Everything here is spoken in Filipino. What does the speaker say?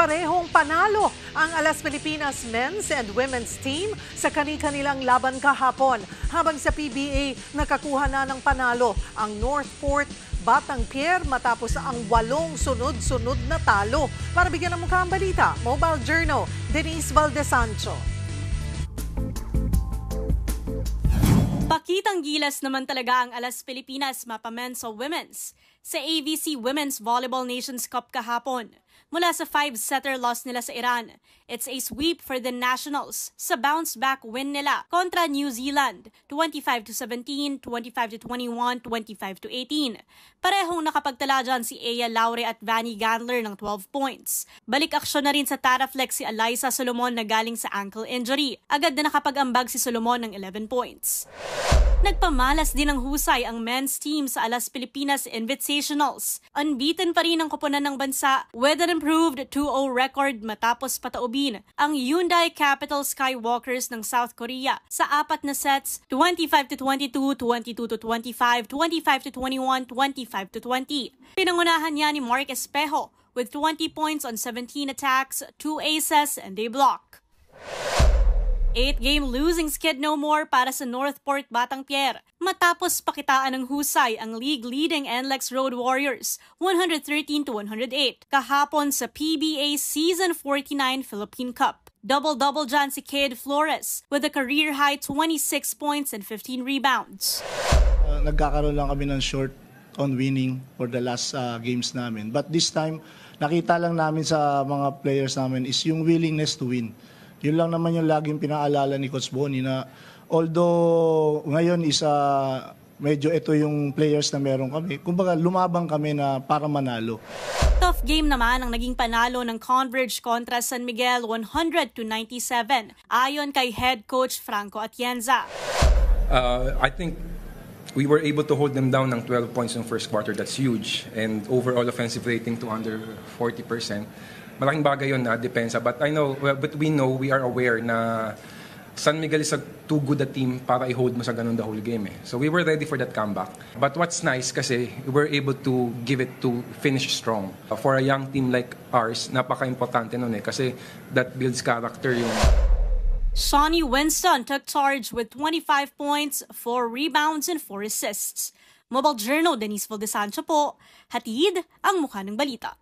Parehong panalo ang Alas Pilipinas men's and women's team sa kani-kanilang laban kahapon. Habang sa PBA, nakakuha na ng panalo ang Northport Batangpier matapos ang 8 sunod-sunod na talo. Para bigyan ng mukha ang balita, Mobile Journal, Denise Valdesancho. Pakitang gilas naman talaga ang Alas Pilipinas mapa-men's o women's sa AVC Women's Volleyball Nations Cup kahapon. Mula sa 5-setter loss nila sa Iran, it's a sweep for the Nationals sa bounce-back win nila kontra New Zealand, 25-17, 25-21, 25-18. Parehong nakapagtala dyan si Aya Laure at Vanny Gandler ng 12 points. Balik aksyon na rin sa Taraflex si Alyssa Solomon na galing sa ankle injury. Agad na nakapag-ambag si Solomon ng 11 points. Nagpamalas din ng husay ang men's team sa Alas Pilipinas Invitationals. Unbeaten pa rin ang koponan ng bansa with an improved 2-0 record matapos pataubin ang Hyundai Capital Skywalkers ng South Korea sa 4 na sets, 25-22, 22-25, 25-21, 25-20. Pinangunahan niya ni Mark Espejo with 20 points on 17 attacks, 2 aces and a block. 8-game losing skid no more para sa Northport Batangpier. Matapos pakitaan ng husay ang league-leading NLEX Road Warriors, 113-108, kahapon sa PBA Season 49 Philippine Cup. Double-double dyan si Cade Flores with a career-high 26 points and 15 rebounds. Nagkakaroon lang kami ng short on winning for the last games namin. But this time, nakita lang namin sa mga players namin is yung willingness to win. Yun lang naman yung laging pinaalala ni Coach Bonnie na although ngayon is medyo ito yung players na meron kami, kumbaga lumabang kami na para manalo. Tough game naman ang naging panalo ng Converge kontra San Miguel 100-97 ayon kay head coach Franco Atienza. I think we were able to hold them down ng 12 points in first quarter. That's huge. And overall offensive rating to under 40%. Malaking bagay yun na depensa. But we know, we are aware na San Miguel is too good a team para i-hold mo sa ganun the whole game. So we were ready for that comeback. But what's nice kasi we were able to give it to finish strong. For a young team like ours, napaka-importante nun kasi that builds character yung... Shawnee Winston took charge with 25 points, 4 rebounds, and 4 assists. Mobile Journal, Denise Valdesancho po, hatid ang mukha ng balita.